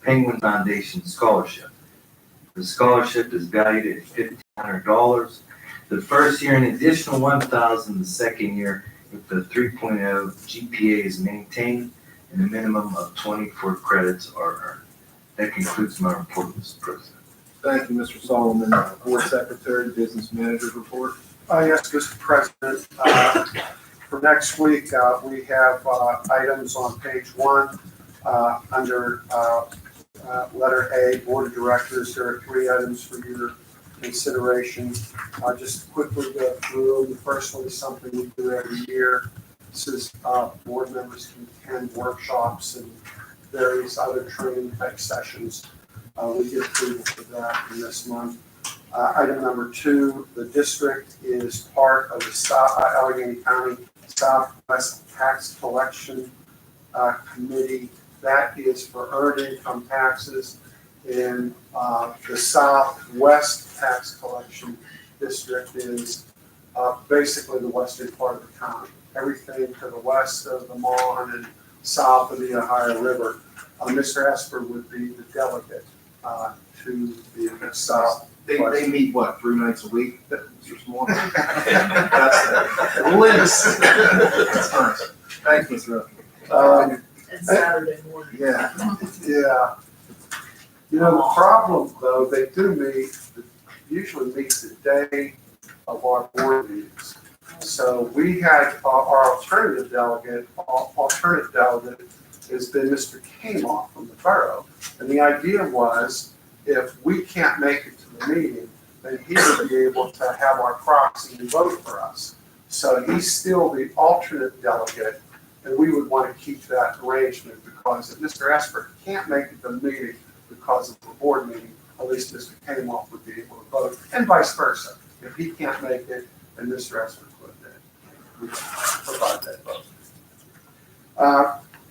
Penguin Foundation Scholarship. The scholarship is valued at $1,500. The first year, an additional $1,000. The second year, if the 3.0 GPA is maintained and a minimum of 24 credits are earned. That concludes my report, Mr. President. Thank you, Mr. Solomon. Board Secretary, Business Manager's report. Yes, Mr. President. For next week, we have items on page 1 under letter A, Board of Directors. There are 3 items for your consideration. Just quickly go through. The first one is something we do every year. This is board members can attend workshops and various other training type sessions. We get approval for that in this month. Item number 2, the district is part of the Allegheny County Southwest Tax Collection Committee. That is for earned income taxes in the Southwest Tax Collection District is basically the western part of the county. Everything to the west of the Mon and south of the Ohio River. Mr. Esper would be the delegate to the south. They meet, what, 3 nights a week, Mr. Small? That's at least. That's nice. Thank you, Mr. Esper. And Saturday morning. Yeah. Yeah. You know, the problem, though, they do meet, usually meet the day of our board meetings. So we had our alternative delegate has been Mr. Kamoff from the borough. And the idea was, if we can't make it to the meeting, then he would be able to have our proxy and vote for us. So he's still the alternate delegate, and we would want to keep that arrangement because if Mr. Esper can't make it to the meeting because of the board meeting, at least Mr. Kamoff would be able to vote, and vice versa. If he can't make it, then Mr. Esper could then provide that vote.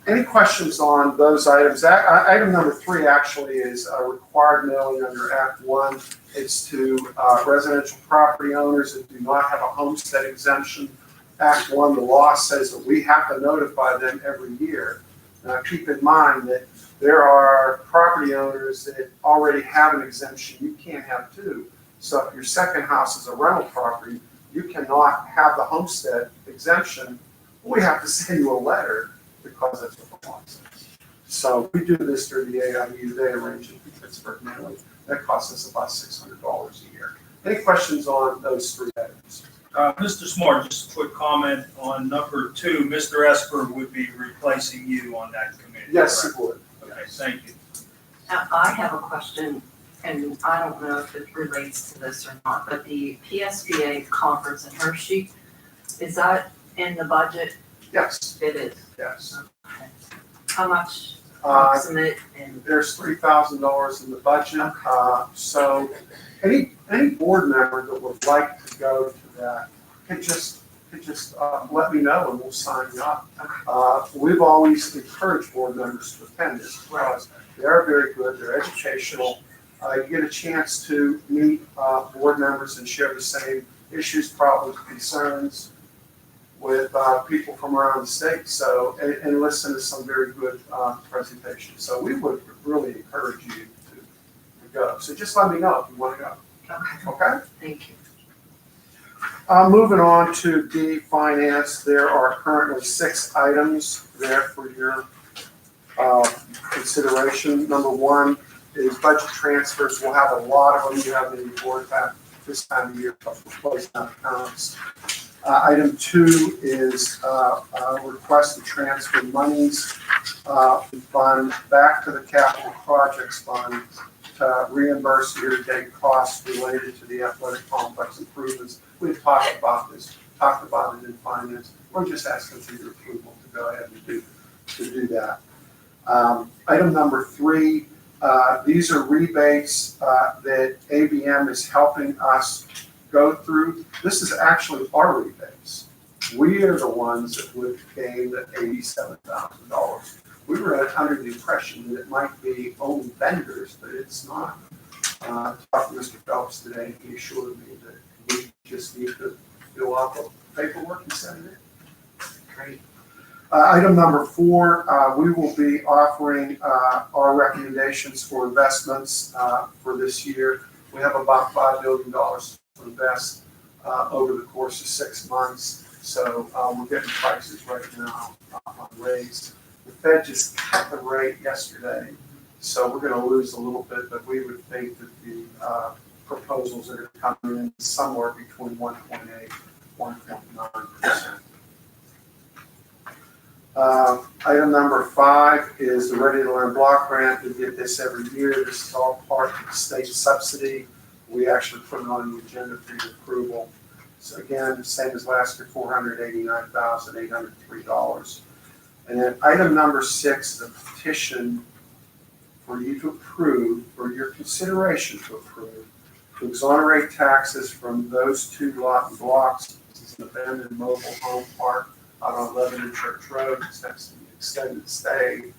Any questions on those items? Item number 3 actually is required mailing under Act 1. It's to residential property owners that do not have a homestead exemption. Act 1, the law says that we have to notify them every year. Now keep in mind that there are property owners that already have an exemption. You can't have 2. So if your second house is a rental property, you cannot have the homestead exemption. We have to send you a letter because that's what the law says. So we do this through the AIU. They arrange it in Pittsburgh mainly. That costs us about $600 a year. Any questions on those 3 items? Mr. Smart, just a quick comment on number 2. Mr. Esper would be replacing you on that committee. Yes, correct? it would. Okay, thank you. I have a question, and I don't know if it relates to this or not, but the PSBA conference in Hershey, is that in the budget? Yes, It is. yes. Okay. How much approximate and? There's $3,000 in the budget. So any board member that would like to go to that can just let me know and we'll sign you up. We've always encouraged board members to attend this because they are very good. They're educational. You get a chance to meet board members and share the same issues, problems, concerns with people from around the state. So and listen to some very good presentations. So we would really encourage you to go. So just let me know if you want to go. Okay, Okay? thank you. Moving on to D, Finance, there are currently 6 items there for your consideration. Number 1 is budget transfers. We'll have a lot of them. You have any board have this time of year, but we'll close down accounts. Item 2 is request to transfer monies fund back to the capital projects fund to reimburse year-to-date costs related to the athletic complex improvements. We've talked about this, talked about it in finance. We're just asking for your approval to go ahead and do that. Item number 3, these are rebates that ABM is helping us go through. This is actually our rebates. We are the ones that would gain the $87,000. We were under the impression that it might be only vendors, but it's not. I talked to Mr. Phelps today, and he assured me that we just need to fill out the paperwork and send it in. Great. Item number 4, we will be offering our recommendations for investments for this year. We have about $5 billion to invest over the course of 6 months. So we're getting prices right now on rates. The Fed just cut the rate yesterday, so we're going to lose a little bit, but we would think that the proposals are going to come in somewhere between 1.8 1.9%. Item number 5 is the Ready to Learn Block Grant. We get this every year. This is all part of the state subsidy. We actually put it on the agenda for your approval. So again, same as last year, $489,803. And then item number 6, the petition for you to approve, or your consideration to approve, to exonerate taxes from those 2 lot and blocks. This is an abandoned mobile home park out on Lebanon Church Road. It's next to the extended stay.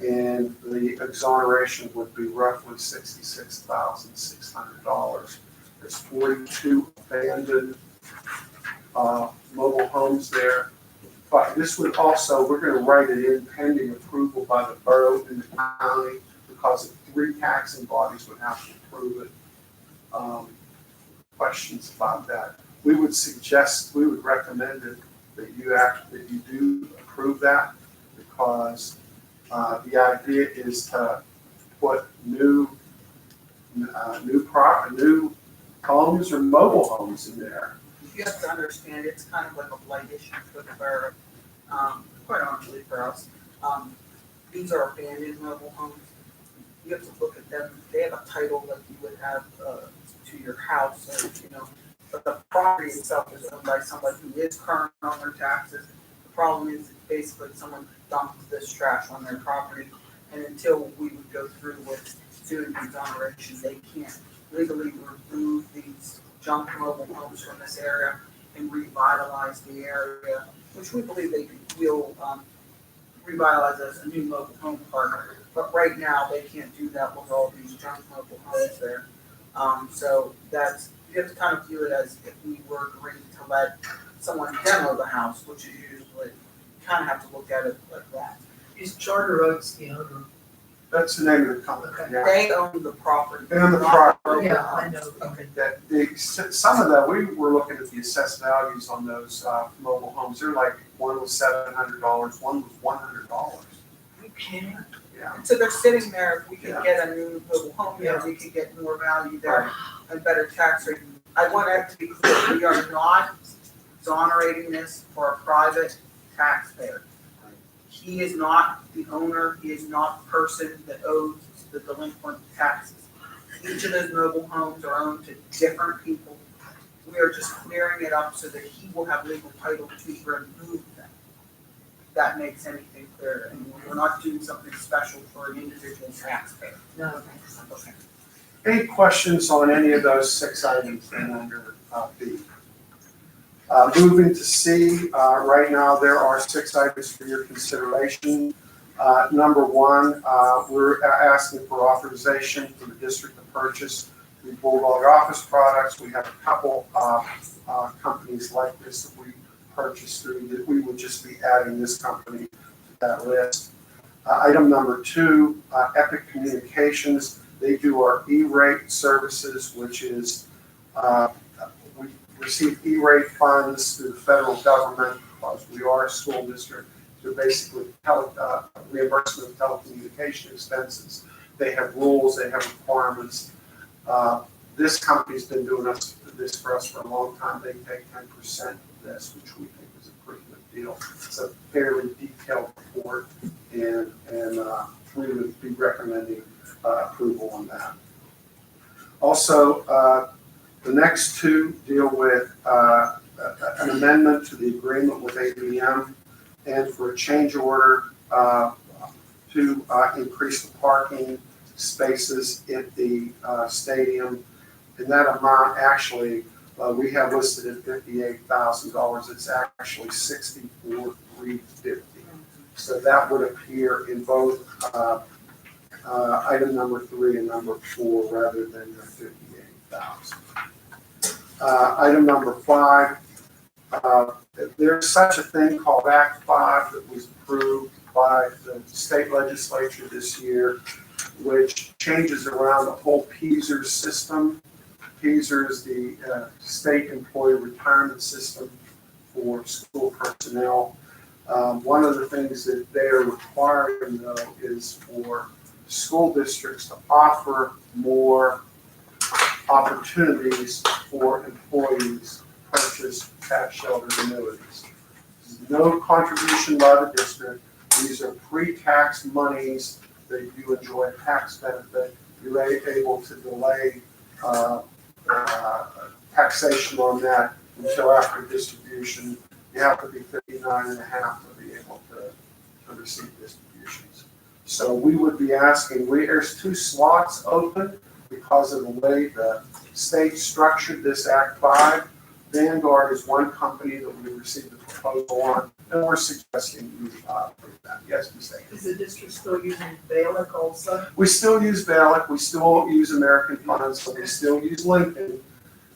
And the exoneration would be roughly $66,600. There's 42 abandoned mobile homes there. But this would also, we're going to write it in pending approval by the borough and the county, because 3 taxing bodies would have to approve it. Questions about that? We would recommend it that you do approve that, because the idea is to put new homes or mobile homes in there. You have to understand, it's kind of like a blight issue for the borough, quite honestly for us. These are abandoned mobile homes. You have to look at them. They have a title like you would have to your house, or, but the property itself is owned by somebody who is current on their taxes. The problem is basically someone dumped this trash on their property, and until we would go through with doing the exoneration, they can't legally remove these junk mobile homes from this area and revitalize the area, which we believe will revitalize as a new mobile home park. But right now, they can't do that with all these junk mobile homes there. So you have to kind of view it as if we were agreeing to let someone demo the house, which is usually, you kind of have to look at it like that. Is Charter Oaks the owner? That's the name of the company. Yeah. They own the property. They own the not property. mobile Yeah, I homes. know. Okay. Some of that, we were looking at the assessed values on those mobile homes. They're like, one was $700, one was $100. You can't. Yeah. So they're sitting there, if we could Yeah. get a new mobile home there, we could get more value there and better tax rate. I want it to be clear, we are not exonerating this for a private taxpayer. He is not the owner, he is not the person that owes the delinquent taxes. Each of those mobile homes are owned to different people. We are just clearing it up so that he will have legal title to remove them. If that makes anything clear, and we're not doing something special for an individual taxpayer. No, thanks. Okay. Any questions on any of those 6 items then under B? Moving to C, right now there are 6 items for your consideration. Number 1, we're asking for authorization for the district to purchase the Bulldog office products. We have a couple companies like this that we purchase through, that we would just be adding this company to that list. Item number 2, Epic Communications. They do our E-rate services, which is we receive E-rate funds through the federal government because we are a school district. They're basically reimbursement of telecommunication expenses. They have rules, they have requirements. This company's been doing this for us for a long time. They take 10% of this, which we think is a pretty good deal. It's a fairly detailed report, and we would be recommending approval on that. Also, the next 2 deal with an amendment to the agreement with ABM and for a change order to increase the parking spaces at the stadium. And that amount actually, we have listed at $58,000. It's actually $64,350. So that would appear in both item number 3 and number 4 rather than the $58,000. Item number 5, There's such a thing called Act 5 that was approved by the state legislature this year, which changes around the whole PSERS system. PSERS is the state employee retirement system for school personnel. One of the things that they are requiring, though, is for school districts to offer more opportunities for employees to purchase tax sheltered annuities. No contribution by the district. These are pre-tax monies that you enjoy a tax benefit. You're able to delay taxation on that until after distribution. You have to be 59 and a half to be able to receive distributions. So we would be asking, there's 2 slots open because of the way the state structured this Act 5. Vanguard is one company that we received a proposal on, and we're suggesting you approve that. Yes, Ms. Davis? Is the district still using Bailick also? We still use Bailick, we still use American Funds, so we still use Lincoln.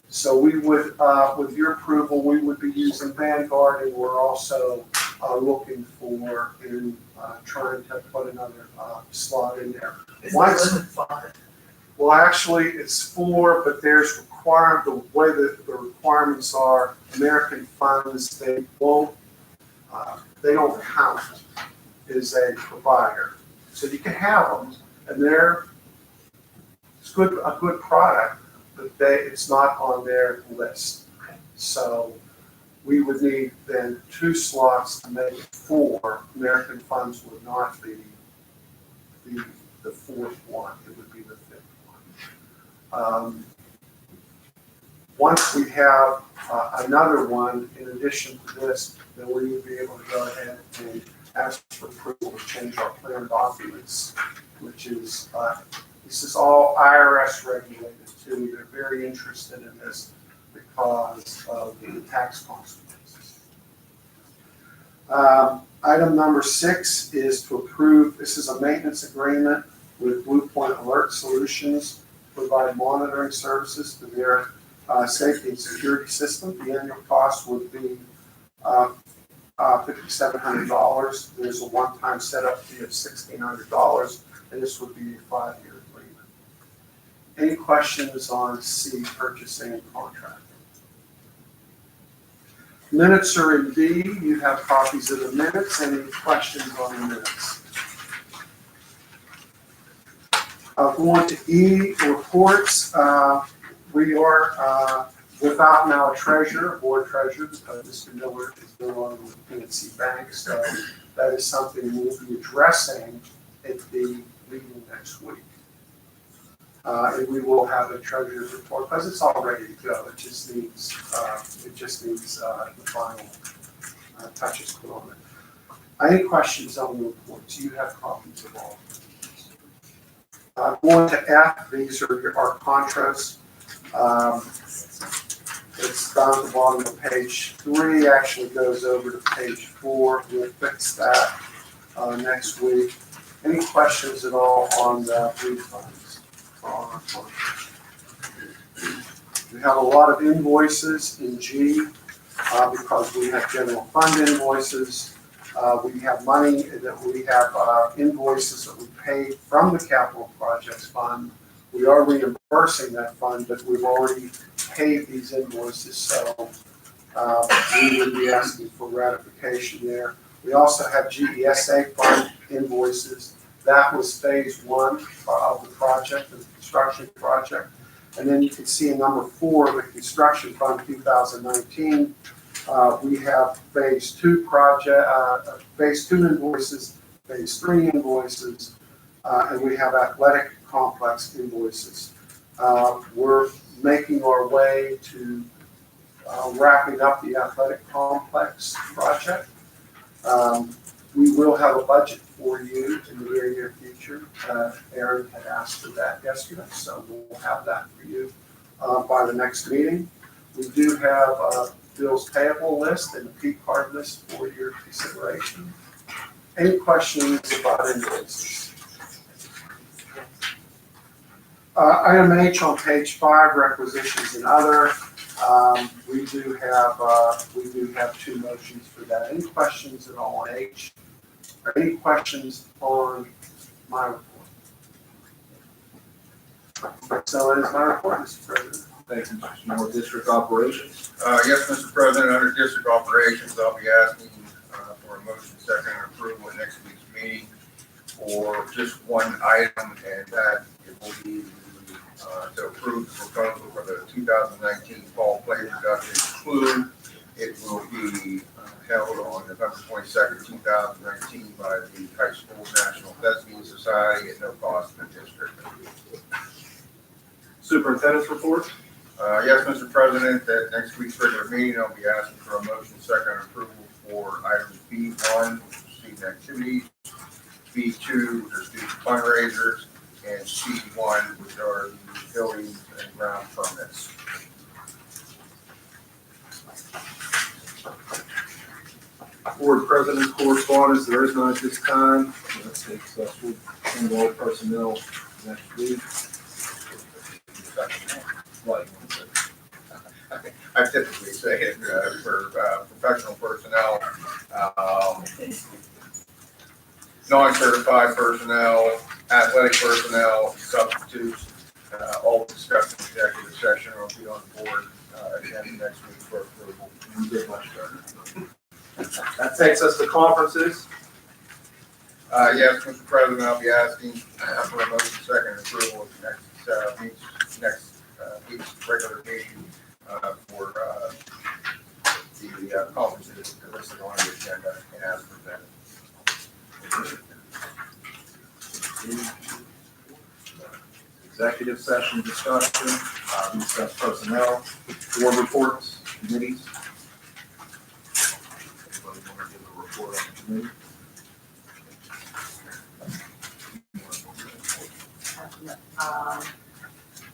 So we would, with your approval, we would be using Vanguard, and we're also looking for trying to put another slot in there. Is Once- it 5? Well, actually, it's 4, but there's the way that the requirements are, American Funds, they don't count as a provider. So you can have them, and it's a good product, but it's not on their list. So we would need then 2 slots to make it 4. American Funds would not be the 4th one, it would be the 5th one. Once we have another one in addition to this, then we would be able to go ahead and ask for approval to change our plan documents, which is, this is all IRS regulated too. They're very interested in this because of the tax consequences. Item number 6 is to approve, this is a maintenance agreement with Blue Point Alert Solutions, provide monitoring services to their safety and security system. The annual cost would be $5,700. There's a one-time setup fee of $1,600, and this would be a 5-year agreement. Any questions on C, purchasing and contract? Minutes are in B. You have copies of the minutes. Any questions on the minutes? Going to E, reports. We are without now a treasurer, board treasurer, because Mr. Miller is no longer with PNC Bank. So that is something we'll be addressing at the meeting next week. And we will have a treasurer's report because it's all ready to go. It just needs the final touches put on it. Any questions on the reports? You have copies of all. Going to F, these are our contras. It's down at the bottom of page 3, actually goes over to page 4. We'll fix that next week. Any questions at all on the refunds? We have a lot of invoices in G because we have general fund invoices. We have money that we have invoices that we paid from the capital projects fund. We are reimbursing that fund, but we've already paid these invoices, so we would be asking for ratification there. We also have GESA fund invoices. That was phase 1 of the project, the construction project. And then you can see in number 4, the construction fund 2019. We have phase 2 project, phase 2 invoices, phase 3 invoices, and we have athletic complex invoices. We're making our way to wrapping up the athletic complex project. We will have a budget for you in the very near future. Aaron had asked for that yesterday, so we'll have that for you by the next meeting. We do have a bills payable list and a P card list for your consideration. Any questions about invoices? Item H on page 5, requisitions and other. We do have two motions for that. Any questions at all on H? Or any questions on my report? So it is my report, Mr. President. Thank you, Mr. Moore. District operations. Yes, Mr. President, under district operations, I'll be asking for a motion second and approval at next week's meeting for just one item, and that it will be to approve the proposal for the 2019 fall play production clue. It will be held on November 22nd, 2019 by the High School National Thespian Society at no cost to the district. Superintendent's report. Yes, Mr. President, at next week's regular meeting, I'll be asking for a motion second and approval for items B1, which is student activities, B2, which are student fundraisers, and C1, which are the buildings and ground permits. Board President's correspondence, there is none at this time. Let's take successful enroll personnel next week. Right. I typically say it for professional personnel, non-certified personnel, athletic personnel, substitutes, all discussed in executive session will be on the board again next week for approval. You did much better. That takes us to conferences. Yes, Mr. President, I'll be asking for a motion second approval of next week's regular meeting for the conferences listed on the agenda and as presented. Executive session discussion, discuss personnel, board reports, committees. Anybody want to give a report on the committee?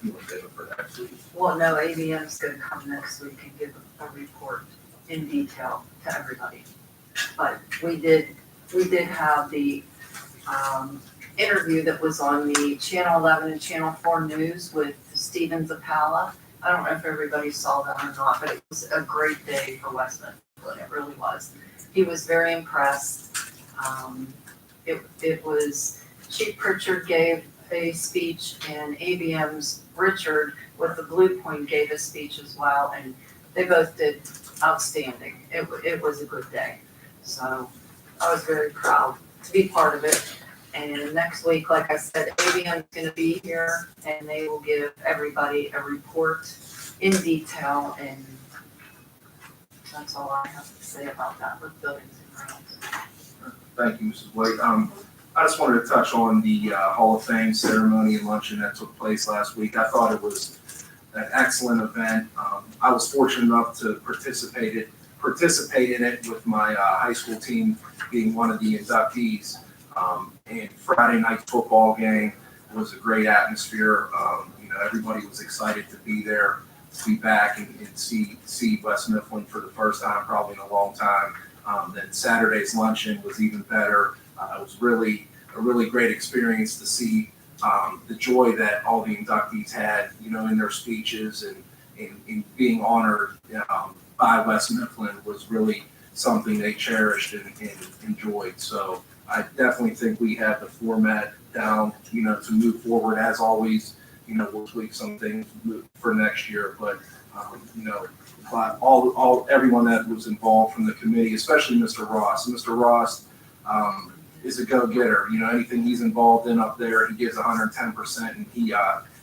You want to save it for next week? Well, no, ABM's gonna come next week and give a report in detail to everybody. But we did have the, interview that was on the Channel 11 and Channel 4 News with Steven Zappala. I don't know if everybody saw that or not, but it was a great day for West Mifflin, it really was. He was very impressed. It was, Chief Pritchard gave a speech and ABM's Richard with the Blue Point gave a speech as well, and they both did outstanding. It was a good day. So I was very proud to be part of it. And next week, like I said, ABM's gonna be here and they will give everybody a report in detail, and that's all I have to say about that with buildings and grounds. Thank you, Mrs. White. I just wanted to touch on the Hall of Fame ceremony and luncheon that took place last week. I thought it was an excellent event. I was fortunate enough to participate in it with my high school team being one of the inductees. And Friday night football game was a great atmosphere. Everybody was excited to be there, to be back and see West Mifflin for the first time, probably in a long time. Then Saturday's luncheon was even better. It was really a really great experience to see the joy that all the inductees had, in their speeches and being honored by West Mifflin was really something they cherished and enjoyed. So I definitely think we have the format down, to move forward. As always, we'll tweak some things for next year, but everyone that was involved from the committee, especially Mr. Ross. Mr. Ross is a go-getter. Anything he's involved in up there, he gives 110%, and he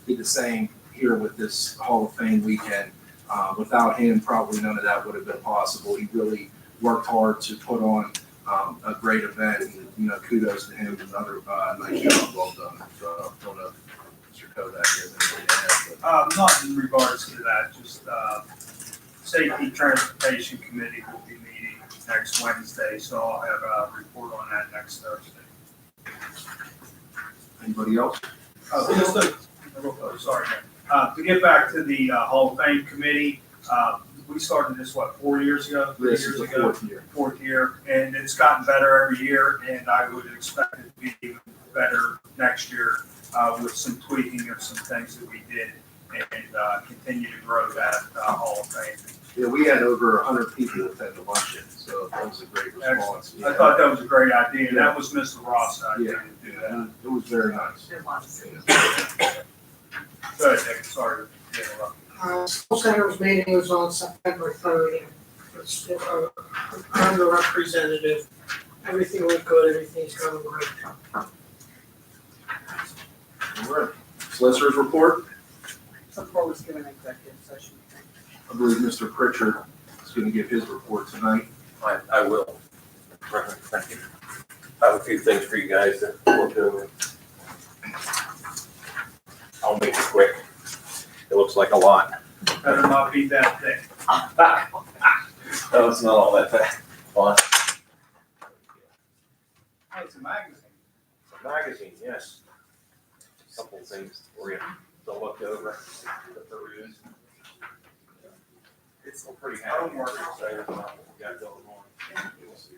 did the same here with this Hall of Fame weekend. Without him, probably none of that would have been possible. He really worked hard to put on a great event, and kudos to him. Another nice job, well done. So I don't know if Mr. Kodak has anything to add, but Not in regards to that, just, Safety Transportation Committee will be meeting next Wednesday, so I'll have a report on that next Thursday. anybody else? To get back to the Hall of Fame Committee, we started this, 4 years ago? 3 This years is the ago? fourth year. Fourth year, and it's gotten better every year, and I would expect it to be even better next year with some tweaking of some things that we did and continue to grow that Hall of Fame. Yeah, we had over 100 people attend the luncheon, so that was a great response. I thought that was a great idea, and that was Mr. Ross' idea to do that. It was very nice. It was. Go ahead, Nick, sorry to interrupt. School center's meeting was on September 30th. It's underrepresented. Everything went good, everything's going great. All right. Solicitor's report. Before we give an executive session. I believe Mr. Pritchard is going to give his report tonight. I will. Thank you. I have a few things for you guys to look over. I'll make it quick. It looks like a lot. Better not be that thick. No, it's not all that fast. Fun. Hey, it's a magazine. It's a magazine, yes. Couple things for you to look over, to peruse. It's pretty happy. I'm working excited about what we got going on. We'll see.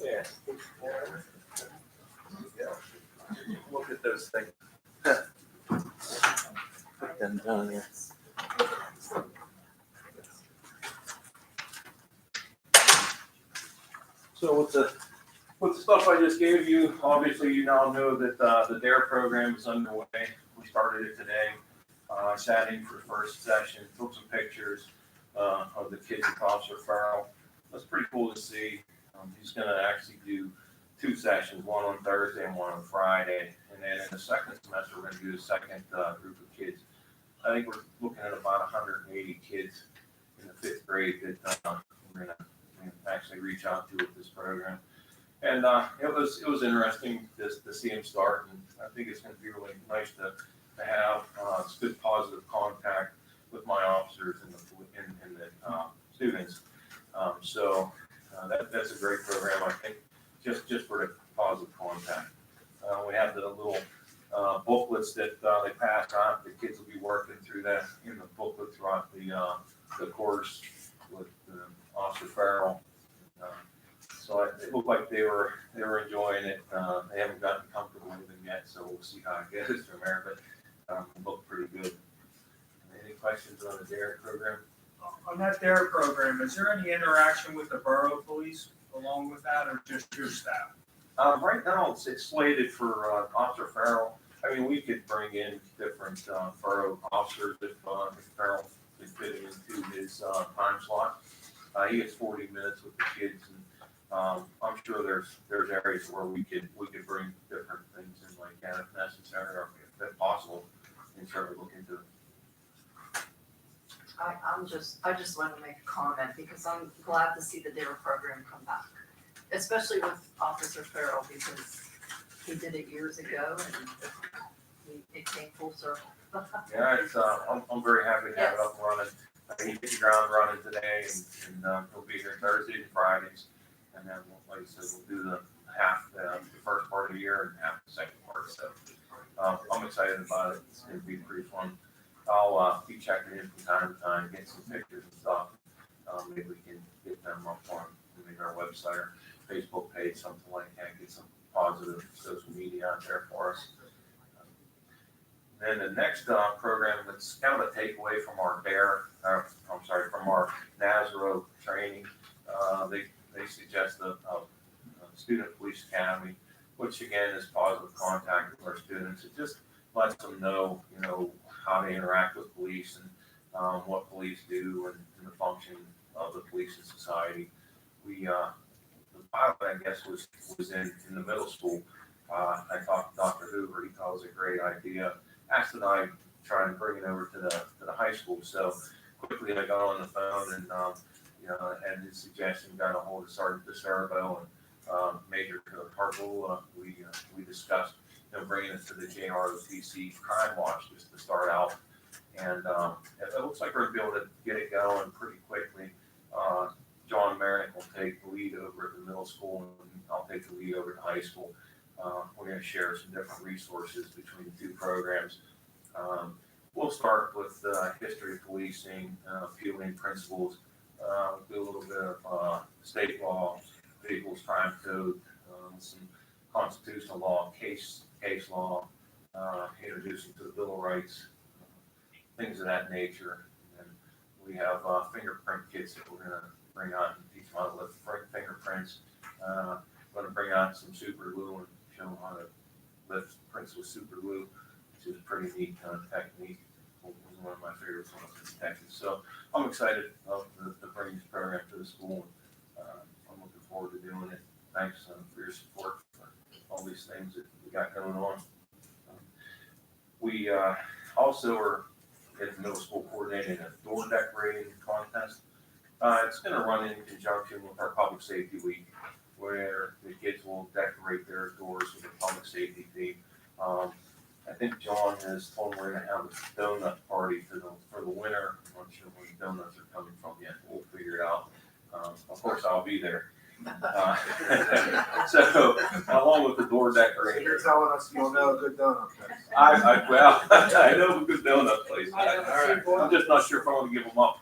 Yeah. Look at those things. Put them down here. So with the stuff I just gave you, obviously you now know that the DARE program is underway. We started it today. I sat in for the first session, took some pictures of the kids with Officer Farrell. That's pretty cool to see. He's going to actually do 2 sessions, one on Thursday and one on Friday. And then in the second semester, we're going to do the second group of kids. I think we're looking at about 180 kids in the 5th grade that we're going to actually reach out to with this program. And it was interesting to see him start. And I think it's going to be really nice to have good positive contact with my officers and the students. That's a great program, I think, just for the positive contact. We have the little booklets that they pass out. The kids will be working through that in the booklet throughout the course with Officer Farrell. So it looked like they were enjoying it. They haven't gotten comfortable with it yet, so we'll see how it goes from there. But it looked pretty good. Any questions on the DARE program? On that DARE program, is there any interaction with the borough police along with that, or just your staff? Right now, it's slated for Officer Farrell. I mean, we could bring in different borough officers if Farrell is fitting into his time slot. He gets 40 minutes with the kids, and I'm sure there's areas where we could bring different things in like that if necessary or if possible, and certainly look into it. I just want to make a comment because I'm glad to see the DARE program come back, especially with Officer Farrell because he did it years ago and it came full circle. Yeah, I'm very happy to have it up and running. He hit the ground running today, and he'll be here Thursdays and Fridays. And then, like I said, we'll do the first part of the year and half the second part. So I'm excited about it. It's going to be pretty fun. I'll be checking in from time to time, get some pictures and stuff. Maybe we can get them up on maybe our website or Facebook page, something like that. Get some positive social media out there for us. Then the next program that's kind of a takeaway from our from our NASRO training, they suggest a student police academy, which again is positive contact with our students. It just lets them know, how to interact with police and what police do and the function of the police in society. The pilot, I guess, was in the middle school. I talked to Dr. Hoover. He thought it was a great idea. Asked that I try and bring it over to the high school. So quickly I got on the phone and had his suggestion, got a hold of Sergeant DeServo and Major Hartle. We discussed bringing it to the JROTC Crime Watch just to start out. And it looks like we're going to be able to get it going pretty quickly. John Merrick will high school. We're gonna share some different resources between the two programs. We'll start with history of policing, fueling principles, do a little bit of state law, vehicles crime code, some constitutional law, case law, introducing to the Bill of Rights, things of that nature. And we have fingerprint kits that we're gonna bring out and teach them how to lift fingerprints. Gonna bring out some super glue and show them how to lift prints with super glue, which is a pretty neat technique. It was one of my favorite ones in Texas. So I'm excited to bring this program to the school. I'm looking forward to doing it. Thanks for your support for all these things that we got going on. We also are at the middle school coordinating a door decorating contest. It's going to run in conjunction with our public safety week, where the kids will decorate their doors with a public safety theme. I think John has told me we're going to have a donut party for the winter. I'm not sure where the donuts are coming from yet. We'll figure it out. Of course, I'll be there. So, along with the door decorating. You're telling us you'll know a good donut place. Well, I know a good donut place. I'm just not sure if I want to give them up.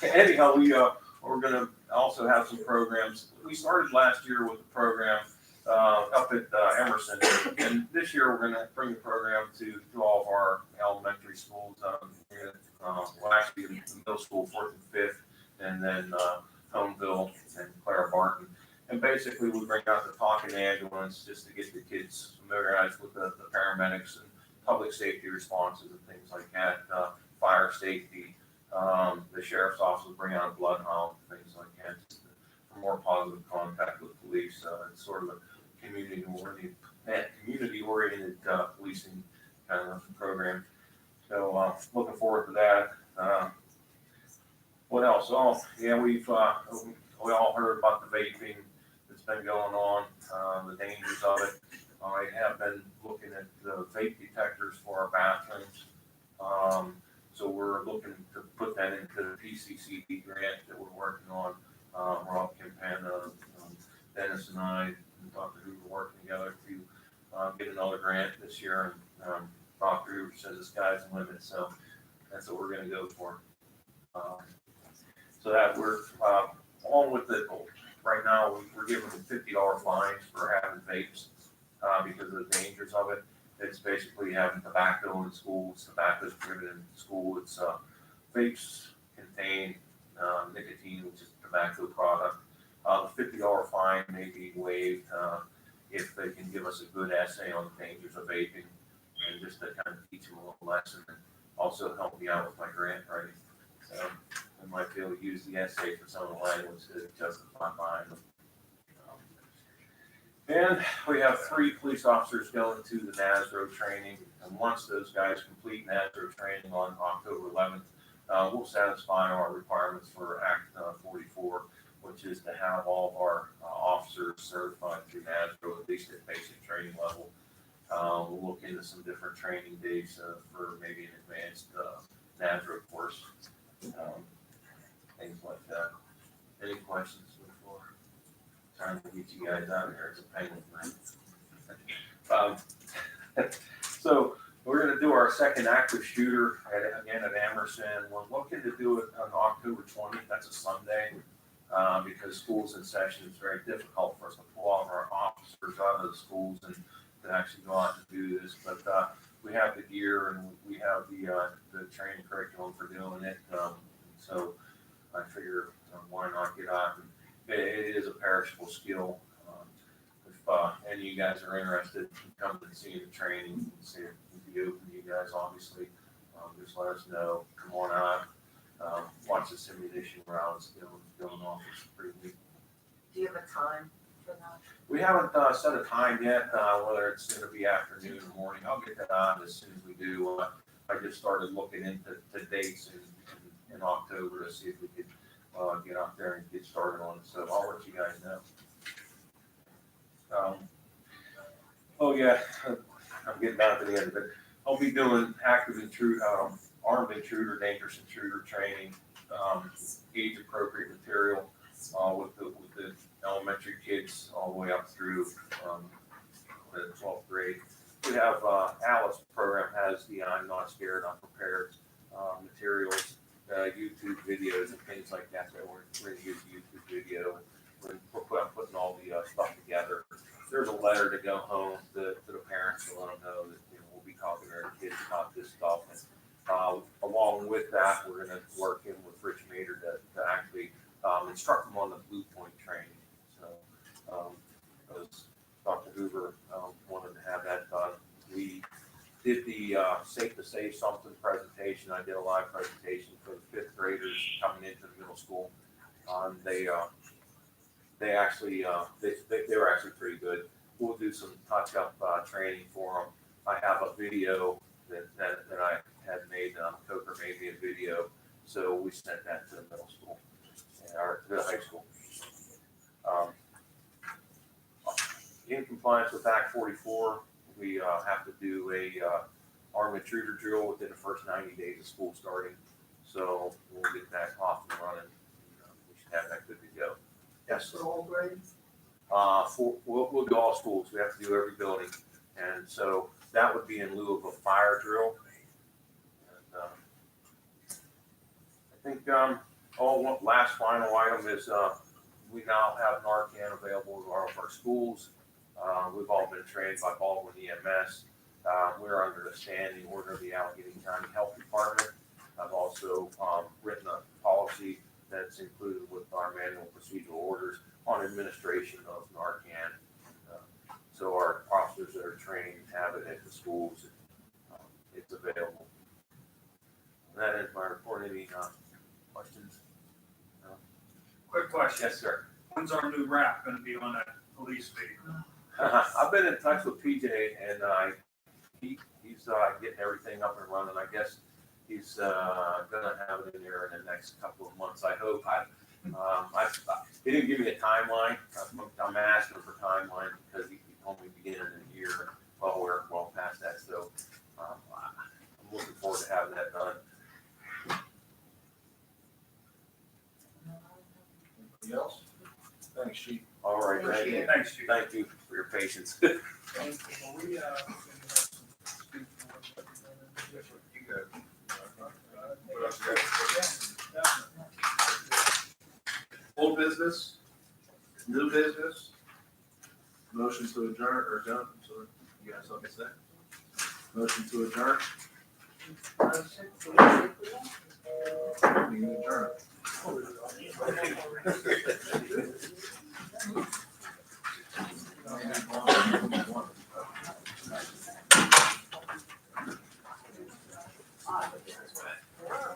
Anyhow, we're going to also have some programs. We started last year with a program up at Emerson, and this year we're going to bring the program to all of our elementary schools. Well, actually, the middle school, 4th and 5th, and then Homeville and Clara Barton. And basically, we bring out the talking ambulance just to get the kids familiarized with the paramedics and public safety responses and things like that, fire safety. The sheriff's office will bring out a bloodhound, things like that, just for more positive contact with police. It's sort of a community-oriented policing kind of program. So looking forward to that. What else? Oh, yeah, we all heard about the vaping that's been going on, the dangers of it. I have been looking at the vape detectors for our bathrooms. So we're looking to put that into the PCCD grant that we're working on. Rob Campana, Dennis and I, and Dr. Hoover working together to get another grant this year. And Dr. Hoover says the sky's the limit, so that's what we're going to go for. So that we're along with it. Right now, we're giving them $50 fines for having vapes because of the dangers of it. It's basically having tobacco in schools. Tobacco is prohibited in school. It's vapes contain nicotine, which is a tobacco product. The $50 fine may be waived if they can give us a good essay on the dangers of vaping, and just to kind of teach them a little lesson, and also help me out with my grant writing. So I might be able to use the essay for some of the language to justify buying them. And we have 3 police officers going to the NASRO training, and once those guys complete NASRO training on October 11th, we'll satisfy our requirements for Act 44, which is to have all of our officers certified through NASRO, at least at basic training level. We'll look into some different training dates for maybe an advanced NASRO course, things like that. Any questions before? Trying to get you guys out here, it's a pain in the neck. So we're going to do our second active shooter again at Emerson. What can to do it on October 20th? That's a Sunday, because school's in session. It's very difficult for us to pull all of our officers out of the schools and to actually go out and do this. But we have the gear and we have the training curriculum for doing it. So I figure why not get out? And it is a perishable skill. If any of you guys are interested, come and see the training. See it will be open to you guys, obviously. Just let us know. Come on out. Watch the simulation rounds going off. It's pretty neat. Do you have a time for that? We haven't set a time yet, whether it's going to be afternoon or morning. I'll get that on as soon as we do. I just started looking into dates in October to see if we could get out there and get started on it. So I'll let you guys know. Oh yeah, I'm getting down to the end of it. I'll be doing armed intruder, dangerous intruder training, age appropriate material. with the elementary kids all the way up through, the 12th grade. We have, Alice program has the I'm Not Scared, I'm Prepared, materials, YouTube videos and things like that, we're gonna use YouTube video. We're putting all the, stuff together. There's a letter to go home to the parents to let them know that, we'll be talking to our kids about this stuff. And, along with that, we're gonna work in with Rich Mader to actually, instruct them on the Blue Point training. So, as Dr. Hoover, wanted to have that done. We did the, Safe to Save Something presentation. I did a live presentation for the 5th graders coming into the middle school. They actually, they were actually pretty good. We'll do some touch-up, training for them. I have a video that I had made, Coker made me a video, so we sent that to the middle school, or to the high school. In compliance with Act 44, we have to do a armed intruder drill within the first 90 days of school starting. So we'll get that off and running. We should have that good to go. Yes. For all grades? We'll do all schools. We have to do every building. And so that would be in lieu of a fire drill. And I think one last final item is we now have Narcan available in all of our schools. We've all been trained by Baldwin EMS. We're under the standing order of the Allegheny County Health Department. I've also written a policy that's included with our manual procedural orders on administration of Narcan. So our officers that are trained have it at the schools. It's available. And that is my report. Any questions? Quick question. Yes, sir. When's our new rap gonna be on that police vehicle? I've been in touch with PJ, and he's getting everything up and running. I guess he's gonna have it in there in the next couple of months. I hope. He didn't give me a timeline. I'm asking for timeline because he told me beginning of the year. Well, we're well past that, so I'm looking forward to having that done. Anybody else? Thanks, Chief. All right, thank you. Thanks, Chief. Thank you for your patience. We, You good? What else you got? Old business, new business, motion to adjourn, or adjourn, I'm sorry, you got something to say? Motion to adjourn,